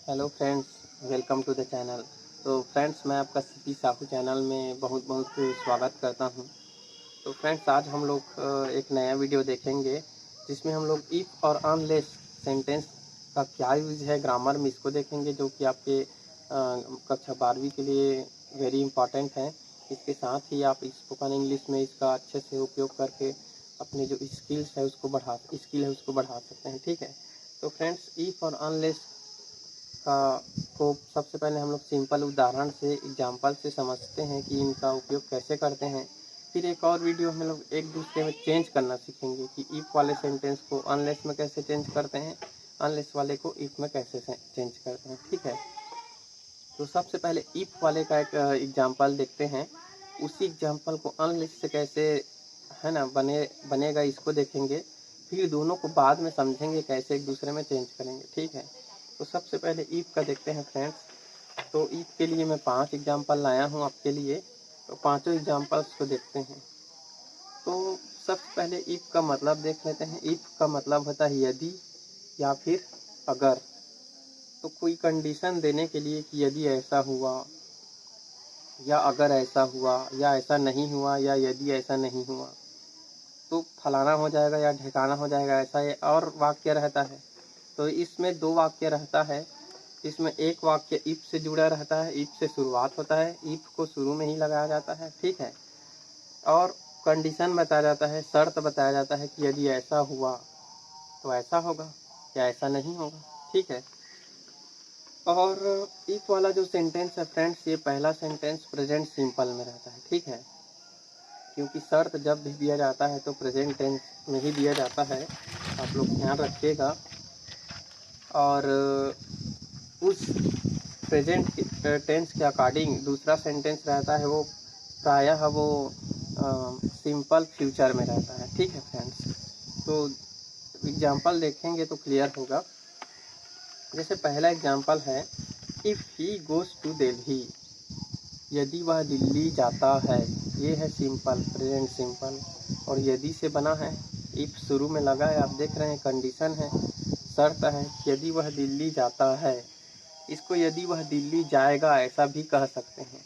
Hello friends, welcome to the channel. तो friends, मैं आपका सीपी साहू चैनल में बहुत बहुत स्वागत करता हूं। तो फ्रेंड्स, आज हम लोग एक नया वीडियो देखेंगे जिसमें हम लोग इफ़ और अनलेस सेंटेंस का क्या यूज़ है ग्रामर में, इसको देखेंगे, जो कि आपके कक्षा 12वीं के लिए वेरी इंपॉर्टेंट है। इसके साथ ही आप स्पोकन इंग्लिश में इसका अच्छे से उपयोग करके अपने जो स्किल है उसको बढ़ा सकते हैं। ठीक है। तो फ्रेंड्स, इफ़ और अनलेस का को सबसे पहले हम लोग सिंपल उदाहरण से, एग्जाम्पल से समझते हैं कि इनका उपयोग कैसे करते हैं। फिर एक और वीडियो हम लोग एक दूसरे में चेंज करना सीखेंगे कि इफ़ वाले सेंटेंस को अनलेस में कैसे चेंज करते हैं, अनलेस वाले को इफ़ में कैसे चेंज करते हैं। ठीक है। तो सबसे पहले इफ़ वाले का एक एग्जाम्पल देखते हैं। उसी एग्जाम्पल को अनलेस से कैसे है ना बनेगा, इसको देखेंगे। फिर दोनों को बाद में समझेंगे कैसे एक दूसरे में चेंज करेंगे। ठीक है। तो सबसे पहले इफ़ का देखते हैं फ्रेंड्स। तो इफ़ के लिए मैं 5 एग्जाम्पल लाया हूँ आपके लिए। तो पाँचों एग्जाम्पल्स को देखते हैं। तो सबसे पहले इफ़ का मतलब देख लेते हैं। इफ़ का मतलब होता है यदि या फिर अगर। तो कोई कंडीशन देने के लिए कि यदि ऐसा हुआ या अगर ऐसा हुआ या ऐसा नहीं हुआ या यदि ऐसा नहीं हुआ तो फलाना हो जाएगा या ढिकाना हो जाएगा, ऐसा ये और वाक्य रहता है। तो इसमें 2 वाक्य रहता है। इसमें एक वाक्य इफ से जुड़ा रहता है, इफ से शुरुआत होता है, इफ को शुरू में ही लगाया जाता है। ठीक है। और कंडीशन बताया जाता है, शर्त बताया जाता है कि यदि ऐसा हुआ तो ऐसा होगा या ऐसा नहीं होगा। ठीक है। और इफ वाला जो सेंटेंस है फ्रेंड्स, ये पहला सेंटेंस प्रेजेंट सिंपल में रहता है। ठीक है। क्योंकि शर्त जब भी दिया जाता है तो प्रेजेंट टेंस में ही दिया जाता है, आप लोग ध्यान रखिएगा। और उस प्रेजेंट टेंस के अकॉर्डिंग दूसरा सेंटेंस रहता है, वो प्रायः वो सिंपल फ्यूचर में रहता है। ठीक है फ्रेंड्स। तो एग्जांपल देखेंगे तो क्लियर होगा। जैसे पहला एग्जांपल है, if he goes to Delhi, यदि वह दिल्ली जाता है। ये है सिंपल, प्रेजेंट सिंपल। और यदि से बना है, इफ़ शुरू में लगा है, आप देख रहे हैं, कंडीशन है, शर्त है, यदि वह दिल्ली जाता है। इसको यदि वह दिल्ली जाएगा ऐसा भी कह सकते हैं।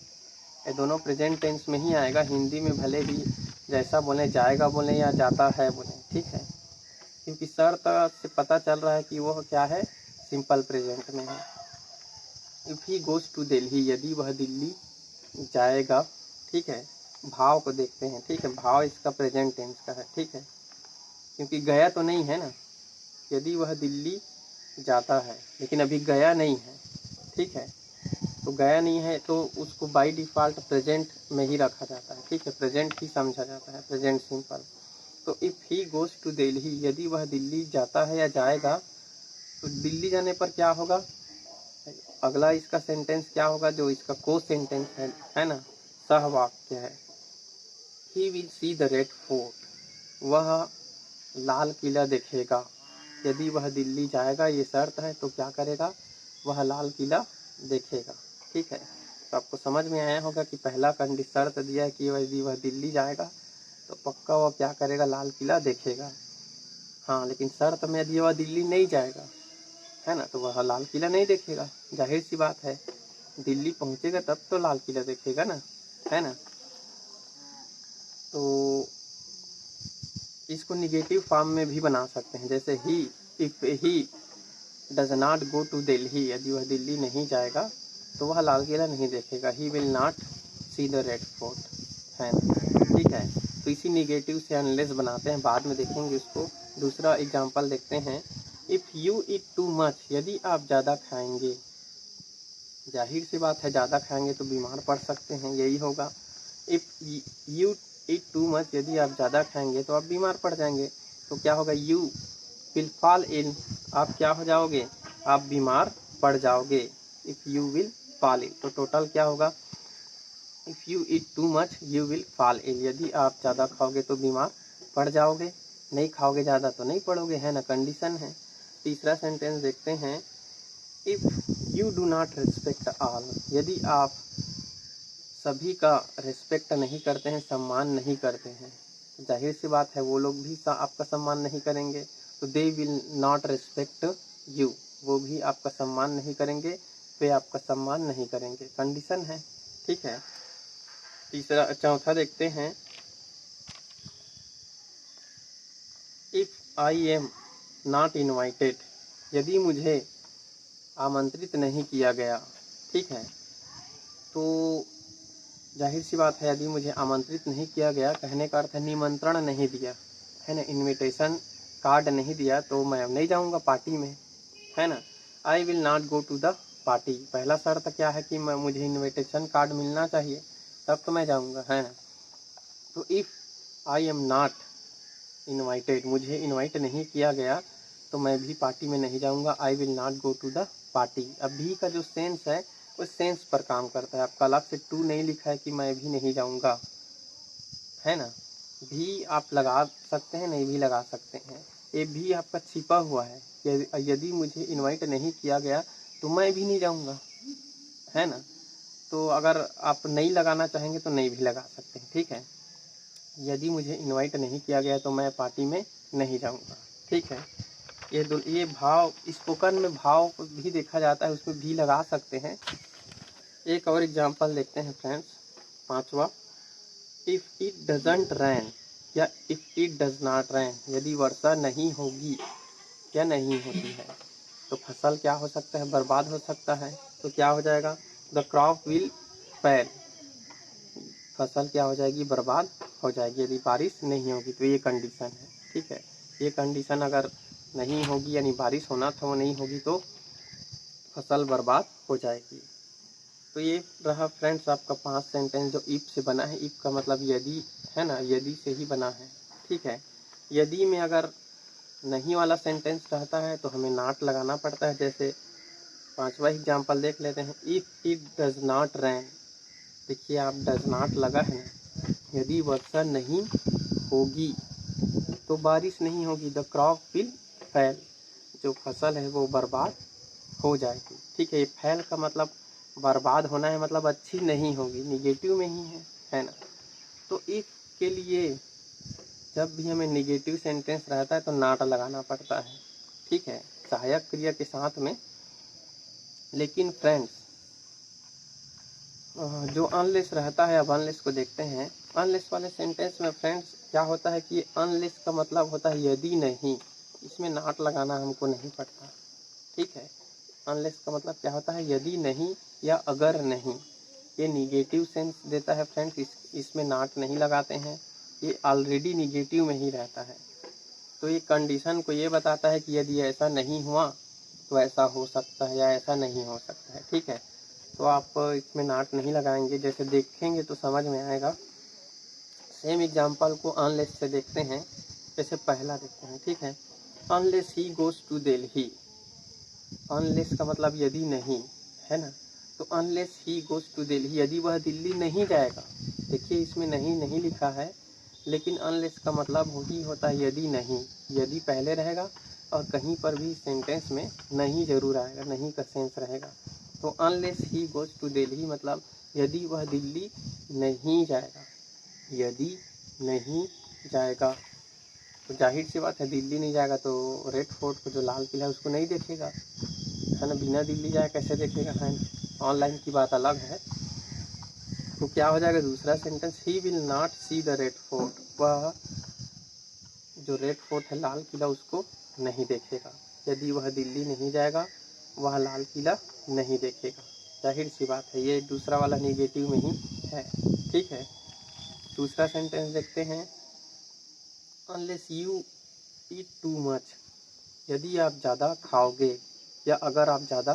ये दोनों प्रेजेंट टेंस में ही आएगा। हिंदी में भले ही जैसा बोले, जाएगा बोले या जाता है बोले। ठीक है। क्योंकि शर्त से पता चल रहा है कि वह क्या है, सिंपल प्रेजेंट में है। If he goes to Delhi, यदि वह दिल्ली जाएगा। ठीक है। भाव को देखते हैं। ठीक है। भाव इसका प्रेजेंट टेंस का है। ठीक है। क्योंकि गया तो नहीं है ना, यदि वह दिल्ली जाता है, लेकिन अभी गया नहीं है। ठीक है। तो गया नहीं है तो उसको बाय डिफ़ॉल्ट प्रेजेंट में ही रखा जाता है। ठीक है। प्रेजेंट ही समझा जाता है, प्रेजेंट सिंपल। तो if he goes to Delhi, यदि वह दिल्ली जाता है या जाएगा, तो दिल्ली जाने पर क्या होगा, अगला इसका सेंटेंस क्या होगा, जो इसका को सेंटेंस है ना, सहवाक्य है। He will see the red fort, वह लाल किला देखेगा। यदि वह दिल्ली जाएगा, ये शर्त है, तो क्या करेगा, वह लाल किला देखेगा। ठीक है। तो आपको समझ में आया होगा कि पहला शर्त दिया है कि यदि वह दिल्ली जाएगा तो पक्का वह क्या करेगा, लाल किला देखेगा। हाँ, लेकिन शर्त में यदि वह दिल्ली नहीं जाएगा, है ना, तो वह लाल किला नहीं देखेगा। जाहिर सी बात है, दिल्ली पहुंचेगा तब तो लाल किला देखेगा ना, है ना। तो इसको निगेटिव फॉर्म में भी बना सकते हैं। जैसे ही, if he does not go to Delhi, यदि वह दिल्ली नहीं जाएगा तो वह लाल किला नहीं देखेगा। He will not see the red fort, है ना। ठीक है। तो इसी निगेटिव से अनलेस बनाते हैं, बाद में देखेंगे उसको। दूसरा एग्जांपल देखते हैं। If you eat too much, यदि आप ज़्यादा खाएंगे। जाहिर सी बात है, ज़्यादा खाएंगे तो बीमार पड़ सकते हैं, यही होगा। If you eat too much, यदि आप ज़्यादा खाएंगे तो आप बीमार पड़ जाएंगे। तो क्या होगा, यू विल फॉल इन, आप क्या हो जाओगे, आप बीमार पड़ जाओगे। If you will fall in, तो टोटल क्या होगा, if you eat too much you will fall in, यदि आप ज़्यादा खाओगे तो बीमार पड़ जाओगे, नहीं खाओगे ज़्यादा तो नहीं पड़ोगे, है ना, कंडीशन है। तीसरा सेंटेंस देखते हैं। If you do not respect all, यदि आप सभी का रिस्पेक्ट नहीं करते हैं, सम्मान नहीं करते हैं, तो जाहिर सी बात है वो लोग भी आपका सम्मान नहीं करेंगे। तो दे विल नॉट रिस्पेक्ट यू, वो भी आपका सम्मान नहीं करेंगे, वे आपका सम्मान नहीं करेंगे। कंडीशन है, ठीक है। चौथा देखते हैं, if I am not invited, यदि मुझे आमंत्रित नहीं किया गया, ठीक है, तो जाहिर सी बात है, यदि मुझे आमंत्रित नहीं किया गया, कहने का अर्थ है निमंत्रण नहीं दिया, है ना, इनविटेशन कार्ड नहीं दिया, तो मैं अब नहीं जाऊंगा पार्टी में, है ना। I will not go to the party, पहला शर्त क्या है कि मुझे इनविटेशन कार्ड मिलना चाहिए, तब तो मैं जाऊंगा, है ना। तो if I am not invited, मुझे इनवाइट नहीं किया गया, तो मैं भी पार्टी में नहीं जाऊंगा। I will not go to the party, अब भी का जो सेंस है उस सेंस पर काम करता है। आपका अलग से टू नहीं लिखा है कि मैं भी नहीं जाऊंगा, है ना। भी आप लगा सकते हैं, नहीं भी लगा सकते हैं, ये भी आपका छिपा हुआ है। यदि मुझे इनवाइट नहीं किया गया तो मैं भी नहीं जाऊंगा, है ना। तो अगर आप नहीं लगाना चाहेंगे तो नहीं भी लगा सकते हैं, ठीक है। यदि मुझे इनवाइट नहीं किया गया तो मैं पार्टी में नहीं जाऊंगा, ठीक है। ये भाव स्पोकन में भाव भी देखा जाता है, उसमें भी लगा सकते हैं। एक और एग्जांपल देखते हैं फ्रेंड्स, पांचवा, इफ़ इट डजंट रैन या इफ़ इट डज नॉट रैन, यदि वर्षा नहीं होगी या नहीं होती है तो फसल क्या हो सकता है, बर्बाद हो सकता है। तो क्या हो जाएगा, द क्रॉप विल फेल, फसल क्या हो जाएगी, बर्बाद हो जाएगी यदि बारिश नहीं होगी। तो ये कंडीशन है, ठीक है। ये कंडीशन अगर नहीं होगी, यानी बारिश होना था वो नहीं होगी, तो फसल बर्बाद हो जाएगी। तो ये रहा फ्रेंड्स आपका 5 सेंटेंस जो इफ से बना है। इफ का मतलब यदि, है ना, यदि से ही बना है, ठीक है। यदि में अगर नहीं वाला सेंटेंस रहता है तो हमें नॉट लगाना पड़ता है। जैसे पांचवा एग्जाम्पल देख लेते हैं, इफ इट डज नॉट रैन, देखिए आप डज नॉट लगा है ना, यदि वर्षा नहीं होगी तो बारिश नहीं होगी, द क्रॉप विल फेल, जो फसल है वो बर्बाद हो जाएगी, ठीक है। ये फेल का मतलब बर्बाद होना है, मतलब अच्छी नहीं होगी, निगेटिव में ही है ना। तो इफ के लिए जब भी हमें निगेटिव सेंटेंस रहता है तो नॉट लगाना पड़ता है, ठीक है, सहायक क्रिया के साथ में। लेकिन फ्रेंड्स जो अनलेस रहता है, अब अनलेस को देखते हैं। अनलेस वाले सेंटेंस में फ्रेंड्स क्या होता है कि अनलेस का मतलब होता है यदि नहीं, इसमें नॉट लगाना हमको नहीं पड़ता, ठीक है। अनलेस का मतलब क्या होता है, यदि नहीं या अगर नहीं, ये निगेटिव सेंस देता है फ्रेंड्स, इसमें नॉट नहीं लगाते हैं, ये ऑलरेडी निगेटिव में ही रहता है। तो ये कंडीशन को ये बताता है कि यदि ऐसा नहीं हुआ तो ऐसा हो सकता है या ऐसा नहीं हो सकता है, ठीक है। तो आप इसमें नॉट नहीं लगाएंगे, जैसे देखेंगे तो समझ में आएगा। सेम एग्जांपल को अनलेस से देखते हैं। जैसे पहला देखते हैं, ठीक है, unless he goes to Delhi, unless का मतलब यदि नहीं, है ना। तो unless he goes to Delhi, यदि वह दिल्ली नहीं जाएगा, देखिए इसमें नहीं नहीं लिखा है, लेकिन अनलेस का मतलब वही होता है यदि नहीं, यदि पहले रहेगा और कहीं पर भी सेंटेंस में नहीं जरूर आएगा, नहीं का सेंस रहेगा। तो unless he goes to Delhi मतलब यदि वह दिल्ली नहीं जाएगा, यदि नहीं जाएगा, तो जाहिर सी बात है दिल्ली नहीं जाएगा तो रेड फोर्ट को जो लाल किला है उसको नहीं देखेगा, है ना, बिना दिल्ली जाए कैसे देखेगा, है ना। ऑनलाइन की बात अलग है। तो क्या हो जाएगा दूसरा sentence, he will not see the red fort, वह जो रेड फोर्ट है लाल किला उसको नहीं देखेगा, यदि वह दिल्ली नहीं जाएगा वह लाल किला नहीं देखेगा। जाहिर सी बात है ये दूसरा वाला निगेटिव में ही है, ठीक है। दूसरा सेंटेंस देखते हैं, unless you eat too much, यदि आप ज़्यादा खाओगे या अगर आप ज़्यादा,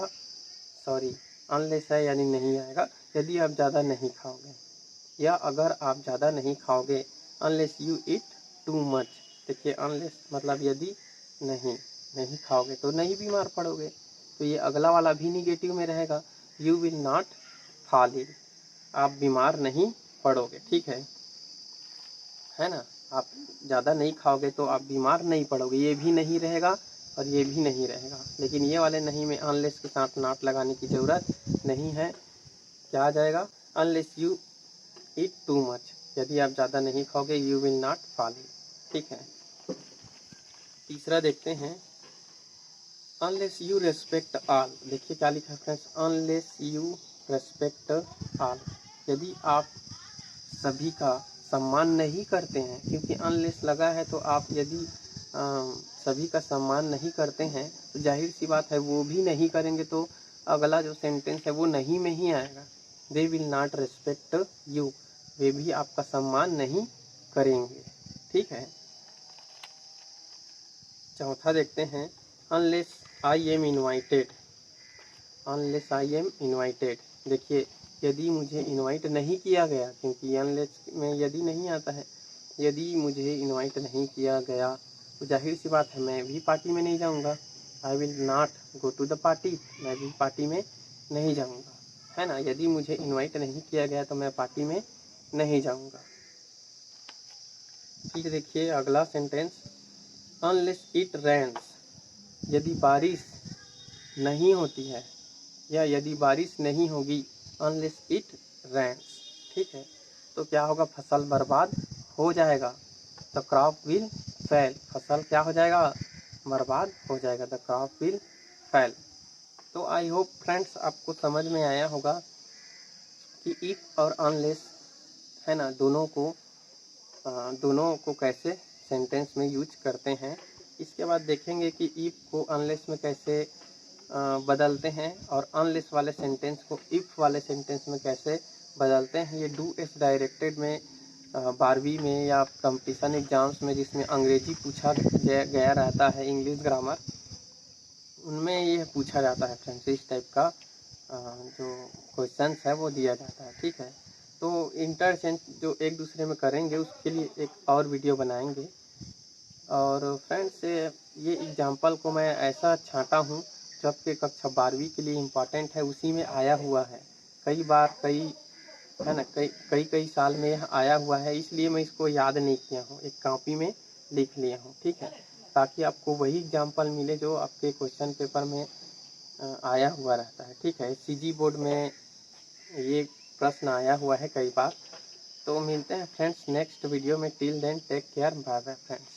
सॉरी अनलेस है यानी नहीं आएगा, यदि आप ज़्यादा नहीं खाओगे या अगर आप ज़्यादा नहीं खाओगे, unless you eat too much, देखिए अनलेस मतलब यदि नहीं नहीं खाओगे तो नहीं बीमार पड़ोगे, तो ये अगला वाला भी निगेटिव में रहेगा, you will not fall ill, आप बीमार नहीं पड़ोगे, ठीक है ना। आप ज़्यादा नहीं खाओगे तो आप बीमार नहीं पड़ोगे, ये भी नहीं रहेगा और ये भी नहीं रहेगा। लेकिन ये वाले नहीं में अनलेस के साथ नॉट लगाने की ज़रूरत नहीं है। क्या आ जाएगा, unless you eat too much, यदि आप ज़्यादा नहीं खाओगे यू विल नॉट फॉल, ठीक है। तीसरा देखते हैं, अनलेस यू रेस्पेक्ट ऑल, देखिए क्या लिखा है friends, unless you respect all, यदि आप सभी का सम्मान नहीं करते हैं, क्योंकि अनलेस लगा है तो आप यदि सभी का सम्मान नहीं करते हैं तो जाहिर सी बात है वो भी नहीं करेंगे, तो अगला जो सेंटेंस है वो नहीं में ही आएगा। They will not respect you, वे भी आपका सम्मान नहीं करेंगे। ठीक है, चौथा देखते हैं, unless I am invited, unless I am invited, देखिए यदि मुझे इनवाइट नहीं किया गया, क्योंकि अनलेस में यदि नहीं आता है, यदि मुझे इनवाइट नहीं किया गया तो जाहिर सी बात है मैं भी पार्टी में नहीं जाऊंगा। I will not go to the party, मैं भी पार्टी में नहीं जाऊंगा, है ना। यदि मुझे इनवाइट नहीं किया गया तो मैं पार्टी में नहीं जाऊंगा। फिर देखिए अगला सेंटेंस, अनलेस इट रेन्स, यदि बारिश नहीं होती है या यदि बारिश नहीं होगी, अनलेस इट रेन्स, ठीक है, तो क्या होगा, फसल बर्बाद हो जाएगा। द क्रॉप विल फेल, फसल क्या हो जाएगा, बर्बाद हो जाएगा। The crop will fail. तो आई होप फ्रेंड्स आपको समझ में आया होगा कि इफ और अनलेस, है ना, दोनों को कैसे सेंटेंस में यूज करते हैं। इसके बाद देखेंगे कि इफ को अनलेस में कैसे बदलते हैं और अनलेस वाले सेंटेंस को इफ वाले सेंटेंस में कैसे बदलते हैं। ये डू एस डायरेक्टेड में 12वीं में या कंपटीशन एग्जाम्स में जिसमें अंग्रेजी पूछा गया रहता है, इंग्लिश ग्रामर, उनमें ये पूछा जाता है फ्रेंड्स, इस टाइप का जो क्वेश्चंस है वो दिया जाता है। ठीक है, तो इंटरचेंज जो एक दूसरे में करेंगे उसके लिए एक और वीडियो बनाएंगे। और फ्रेंड्स ये एग्जाम्पल को मैं ऐसा छांटा हूँ जो आपके कक्षा 12वीं के लिए इम्पॉर्टेंट है, उसी में आया हुआ है कई बार, है ना, कई साल में यह आया हुआ है, इसलिए मैं इसको याद नहीं किया हूँ, एक कॉपी में लिख लिया हूँ। ठीक है, ताकि आपको वही एग्जाम्पल मिले जो आपके क्वेश्चन पेपर में आया हुआ रहता है। ठीक है, सीजी बोर्ड में ये प्रश्न आया हुआ है कई बार। तो मिलते हैं फ्रेंड्स नेक्स्ट वीडियो में, till then take care, bye bye friends.